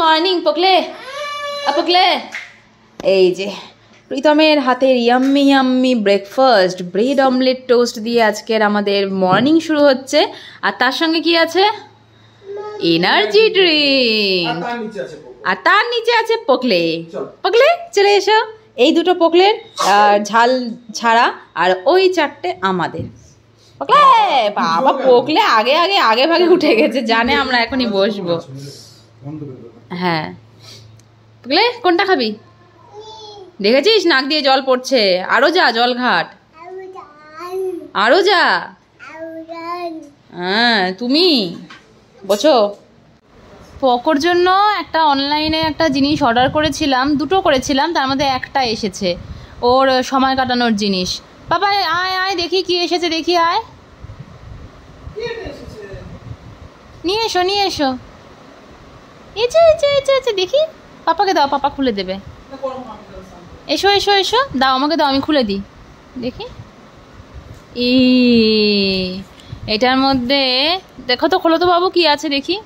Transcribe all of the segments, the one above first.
Morning পকলে পকলে। এই যে প্রীতমের হাতের yummy yummy breakfast, bread omelette toast দিয়ে আজকের আমাদের মর্নিং শুরু হচ্ছে। আর তার সঙ্গে কি আছে? Energy drink. আর তার নিচে আছে পকলে। পকলে চলে এসো। এই দুটো পকলের ঝাল ছাড়া, আর ওই চারটে আমাদের। পকলে বাবা, পকলে আগে আগে আগে ভাগে উঠে গেছে, জানে আমরা এখনই বসবো। হ্যাঁ পকলে, কোনটা খাবি? দেখেছিস নাক দিয়ে জল পড়ছে। আরো যা, জল ঘাট, আরো যা। হ্যাঁ তুমি বসো। পকোর জন্য একটা অনলাইনে একটা জিনিস অর্ডার করেছিলাম, দুটো করেছিলাম, তার মধ্যে একটা এসেছে ওর সময় কাটানোর জিনিস। বাবা আয় আয় দেখি কি এসেছে, দেখি আয়, নিয়ে এসো নিয়ে এসো। এসে দেখি, পাপাকে দাও, পাপা খুলে দেবে। এসো এসো এসো, দাও আমাকে দাও, আমি খুলে দিই দেখি। এটার মধ্যে দেখো তো, খোলো তো বাবু কি আছে দেখি,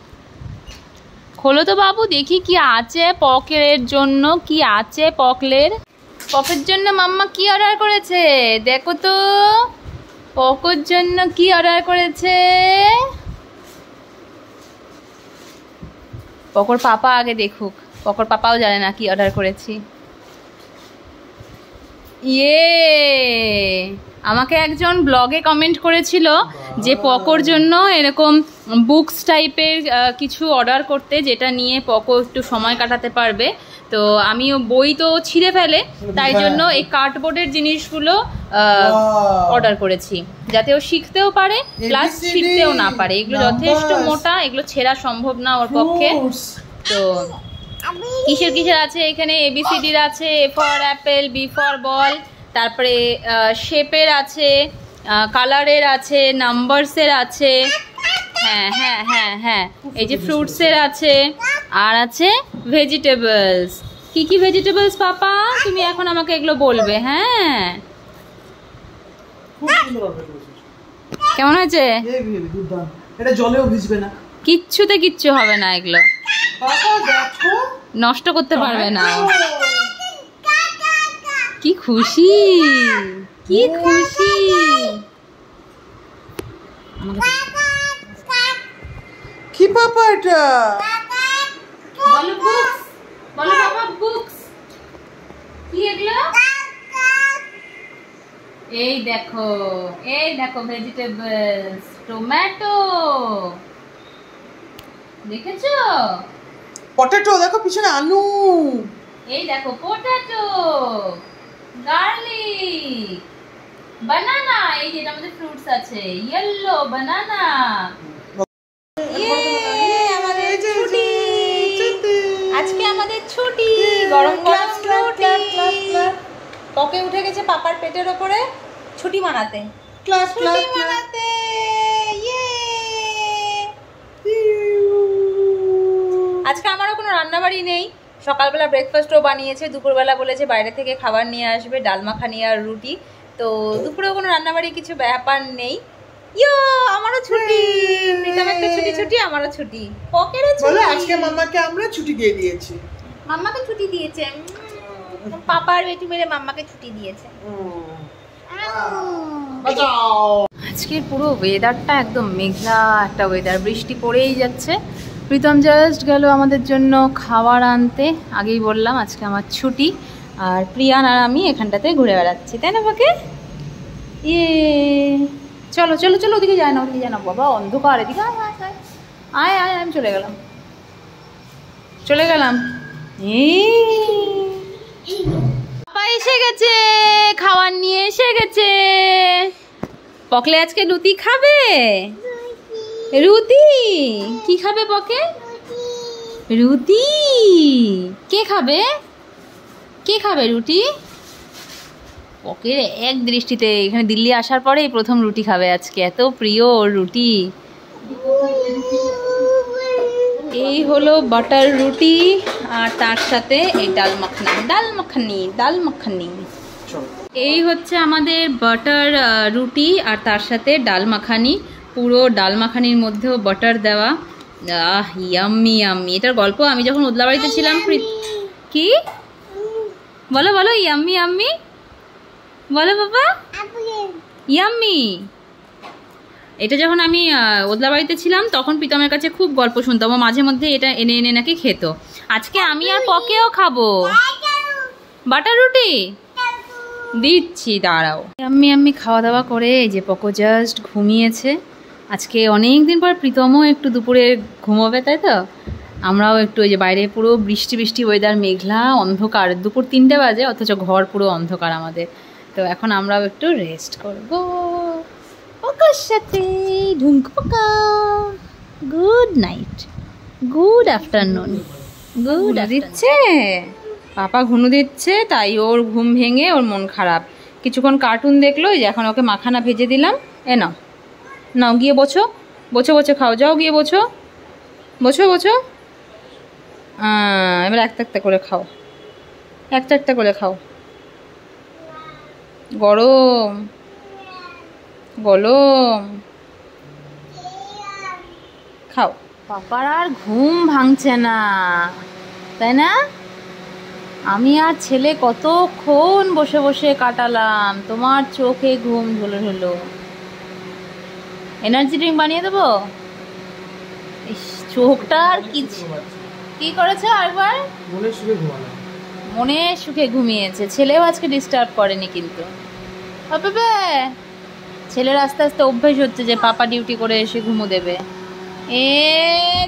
খোলো তো বাবু দেখি কি আছে পকের জন্য। কি আছে পকলের? পকের জন্য মাম্মা কি অর্ডার করেছে দেখো তো, পকর জন্য কি অর্ডার করেছে। পকর পাপা আগে দেখুক, পকর পাপাও জানে না কি অর্ডার করেছি। আমাকে একজন ব্লগে কমেন্ট করেছিল যে পকোর জন্য এরকম বুকস টাইপের কিছু অর্ডার করতে, যেটা নিয়ে পকো একটু সময় কাটাতে পারবে। তো আমিও বই তো ছিঁড়ে ফেলে, তাই জন্য এই কার্ডবোর্ডের জিনিসগুলো অর্ডার করেছি, যাতে ও শিখতেও পারে প্লাস ছিঁড়তেও না পারে। এগুলো যথেষ্ট মোটা, এগুলো ছেঁড়া সম্ভব না ওর পক্ষে। তো কিসের কিসের আছে এখানে? ABCDর আছে, A for Apple, B for ball, তারপরে শেপের আছে, কালারের আছে, নাম্বারসের আছে, হ্যাঁ হ্যাঁ হ্যাঁ হ্যাঁ, এই যে ফ্রুটসের আছে, আর আছে ভেজিটেবলস। কি কি ভেজিটেবলস পাপা তুমি এখন আমাকে এগুলো বলবে? হ্যাঁ কেমন হয়েছে? এটা জলেও ভিজবে না, কিচ্ছুতে কিচ্ছু হবে না, এগুলো নষ্ট করতে পারবে না। কি খুশি, কি খুশি। কি পাপা এটা? বলো বুকস, বলো বাবা বুকস। কি এগুলো? এই দেখো, এই দেখো ভেজিটেবলস, টমেটো, দেখেছো? পটেটো দেখো পিছনে, আলু। এই দেখো পটেটো, গার্লিক, বানানা। এই যে এটার মধ্যে ফ্রুটস আছে, ইয়েলো বানানা। আমাদের ছুটি, আজকে আমাদের ছুটি, গরম গরম ছুটি। পকে উঠে গেছে পাপার পেটের ওপরে ছুটি মানাতে, ক্লাস ছুটি মানাতে। আজকে আমারও কোনো রান্নাবাড়ি নেই। সকালবেলা ব্রেকফাস্টও বানিয়েছে, দুপুরবেলা বলেছে বাইরে থেকে খাবার নিয়ে আসবে, ডাল মাখানি আর রুটি। তো দুপুরেও কোনো রান্নাবাড়ি কিছু ব্যাপার নেই। আমারও ছুটি, প্রীতমের তো ছুটি ছুটি, আমারও ছুটি, পকেরও ছুটি। আজকে মাম্মাকে আমরা ছুটি দিয়ে দিয়েছি। মাম্মাকে ছুটি দিয়েছে, পাপার বেটি মেরে মাম্মাকে ছুটি দিয়েছে। আজকের পুরো ওয়েদারটা একদম মেঘলা একটা ওয়েদার, বৃষ্টি পড়েই যাচ্ছে। প্রীতম জাস্ট গেল আমাদের জন্য খাবার আনতে, আগেই বললাম আজকে আমার ছুটি। আর প্রিয়ান আর আমি এখানটাতে ঘুরে বেড়াচ্ছি, তাই না পাকে? চলো চলো চলো, ওদিকে যায় না, ওদিকে যায় না বাবা, অন্ধকার। এদিকে আয় আয় আয় আয়, আমি চলে গেলাম, চলে গেলাম। পাপা এসে গেছে, খাবার নিয়ে এসে গেছে। পকলে আজকে রুটি খাবে, রুটি। কি খাবে পকে? রুটি। কে খাবে, কে খাবে রুটি? পকের এক দৃষ্টিতে এখানে দিল্লি আসার পরেই প্রথম রুটি খাবে আজকে, এত প্রিয় ওর রুটি। এই হলো বাটার রুটি, আর তার সাথে এই ডাল মাখানি, ডাল মাখানি, ডাল মাখানি। এই হচ্ছে আমাদের বাটার রুটি, আর তার সাথে ডাল মাখানি। পুরো ডাল মাখানির মধ্যেও বাটার দেওয়া, ইয়াম্মি ইয়াম্মি। এটার গল্প আমি যখন ওদলাবাড়িতে ছিলাম। কি বলো বলো, ইয়াম্মি ইয়াম্মি বলো বাবা, ইয়াম্মি। এটা যখন আমি ওদলাবাড়িতে ছিলাম তখন প্রীতমের কাছে খুব গল্প শুনতাম, ও মাঝে মধ্যে এটা এনে এনে নাকি খেত। আজকে আমি আর পকেও খাবো বাটার রুটি, দিচ্ছি দাঁড়াও। ইয়াম্মি ইয়াম্মি খাওয়া দাওয়া করে এই যে পকো জাস্ট ঘুমিয়েছে। আজকে অনেক দিন পর প্রীতমও একটু দুপুরে ঘুমোবে, তাই তো আমরাও একটু। ওই যে বাইরে পুরো বৃষ্টি বৃষ্টি ওয়েদার, মেঘলা অন্ধকার, দুপুর 3টে বাজে অথচ ঘর পুরো অন্ধকার আমাদের। তো এখন আমরাও একটু রেস্ট করবো পকোর সাথে। ঢুঙ্কুকা good night, good afternoon. Good দিচ্ছে পাপা, ঘুনু দিচ্ছে, তাই ওর ঘুম ভেঙে ওর মন খারাপ। কিছুক্ষণ কার্টুন দেখলো, যে এখন ওকে মাখানা ভেজে দিলাম। এ নাও নাও গিয়ে বোছো, বোছো বোছো খাও, যাও গিয়ে বোছো বোছো বোছো। এবার একটা একটা করে খাও, একটা একটা করে খাও। গরম গরম খাও। পাপার আর ঘুম ভাঙছে না, তাই না? আমি আর ছেলে কতক্ষণ বসে বসে কাটালাম, তোমার চোখে ঘুম ঝুলো ঝুলো। এনার্জি ড্রিঙ্ক বানিয়ে দেবো? চোখটা আর কি করেছে আরেকবার? মনে সুখে ঘুমিয়েছে। ছেলেও আজকে ডিস্টার্ব করেনি কিন্তু। ছেলের আস্তে আস্তে অভ্যেস হচ্ছে যে পাপা ডিউটি করে এসে ঘুমো দেবে।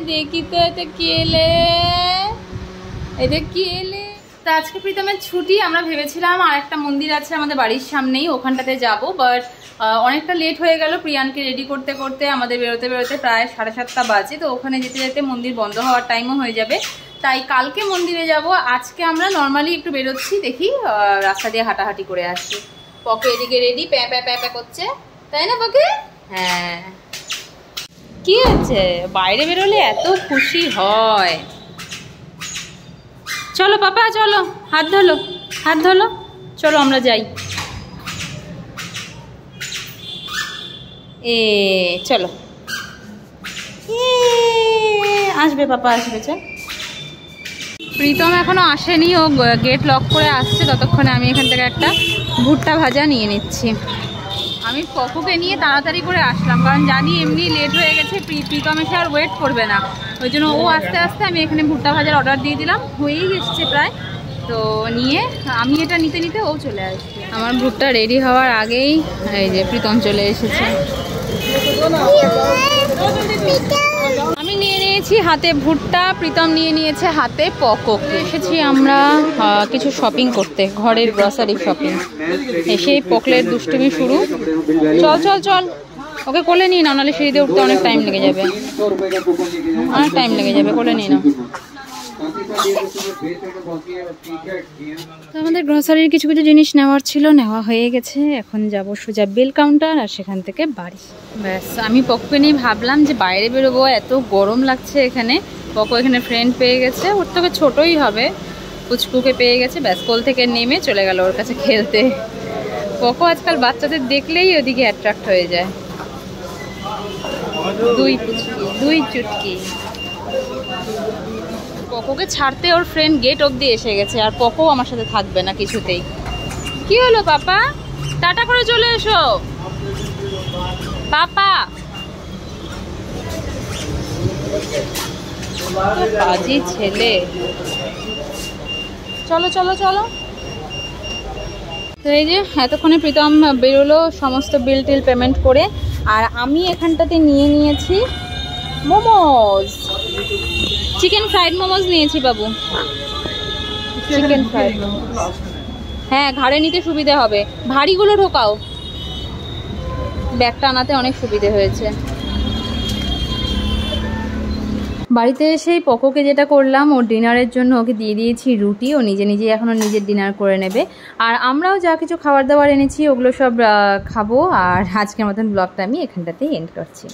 দেখি তো এটা কি এলে, এটা কি এলে। তা আজকে প্রীতমের ছুটি। আমরা ভেবেছিলাম আর একটা মন্দির আছে আমাদের বাড়ির সামনেই, ওখানটাতে যাব, বাট অনেকটা লেট হয়ে গেল। প্রিয়ানকে রেডি করতে করতে আমাদের বেরোতে বেরোতে প্রায় 7:30 বাজে। তো ওখানে যেতে যেতে মন্দির বন্ধ হওয়ার টাইমও হয়ে যাবে, তাই কালকে মন্দিরে যাব। আজকে আমরা নর্মালি একটু বেরোচ্ছি, দেখি রাস্তা দিয়ে হাঁটাহাঁটি করে আসছি। পকে এদিকে রেডি, প্যাঁ প্যাঁ প্যাঁ প্যাঁ করছে, তাই না পকে? হ্যাঁ, কি হচ্ছে? বাইরে বেরোলে এত খুশি হয়। চলো পাপা চলো, হাত ধরলো হাত ধরলো, চলো আমরা যাই। চলো আসবে পাপা, আসবে। চল, প্রীতম এখনো আসেনি, ও গেট লক করে আসছে। ততক্ষণে আমি এখান থেকে একটা ভুট্টা ভাজা নিয়ে নিচ্ছি। আমি পকুকে নিয়ে তাড়াতাড়ি করে আসলাম, কারণ জানি এমনি লেট হয়ে গেছে, প্রীতম এসে আর ওয়েট করবে না। ওই জন্য ও আস্তে আস্তে আমি এখানে ভুট্টা ভাজার অর্ডার দিয়ে দিলাম, হয়েই এসছে প্রায়। তো নিয়ে আমি এটা নিতে নিতে ও চলে আসছে। আমার ভুট্টা রেডি হওয়ার আগেই এই যে প্রীতম চলে এসেছে। আমি নিয়ে নিয়েছি হাতে ভুট্টা, প্রীতম নিয়ে নিয়েছে হাতে পকোকে। এসেছি আমরা কিছু শপিং করতে, ঘরের গ্রসারি শপিং। এসেই পকলের দুষ্টুমি শুরু। চল চল চল, ওকে কোলে নিয়ে নাও, নাহলে সিঁড়িতে উঠতে অনেক টাইম লেগে যাবে, অনেক টাইম লেগে যাবে। কোলে নিয়ে নাও। আমাদের গ্রসারির কিছু কিছু জিনিস নেওয়ার ছিল, নেওয়া হয়ে গেছে। এখন যাব সোজা বিল কাউন্টার, আর সেখান থেকে বাড়ি। ব্যাস, আমি পকোকে নিয়ে ভাবলাম যে বাইরে বেরোবো, এত গরম লাগছে এখানে। পকো এখানে ফ্রেন্ড পেয়ে গেছে, ওর থেকে ছোটই হবে, পুচকুকে পেয়ে গেছে। ব্যাস, কোল থেকে নেমে চলে গেল ওর কাছে খেলতে। পকো আজকাল বাচ্চাদের দেখলেই ওদিকে অ্যাট্রাক্ট হয়ে যায়। দুই পুচকি, দুই চুটকি। পকোকে ছাড়তে ওর ফ্রেন্ড গেট অবধি এসে গেছে, আর পকো আমার সাথে থাকবে না কিছুতেই। কি হলো পাপা? টাটা করে চলে এসো পাপা। বাজি ছেলে। চলো চলো চলো। তো এই যে এতক্ষণে প্রীতম বেরোলো সমস্ত বিল টিল পেমেন্ট করে, আর আমি এখানটাতে নিয়ে নিয়েছি মোমোজ, চিকেন ফ্রাইড মোমোজ নিয়েছি বাবু, চিকেন ফ্রাইড মোমোজ। হ্যাঁ, ঘাড়ে নিতে সুবিধে হবে, ভারীগুলো ঢোকাও, ব্যাগটা আনাতে অনেক সুবিধে হয়েছে। বাড়িতে এসেই পকোকে যেটা করলাম, ওর ডিনারের জন্য ওকে দিয়ে দিয়েছি রুটি। ও নিজে নিজে এখনও নিজের ডিনার করে নেবে, আর আমরাও যা কিছু খাবার দাবার এনেছি ওগুলো সব খাবো। আর আজকের মতন ব্লগটা আমি এখানটাতেই এন্ড করছি।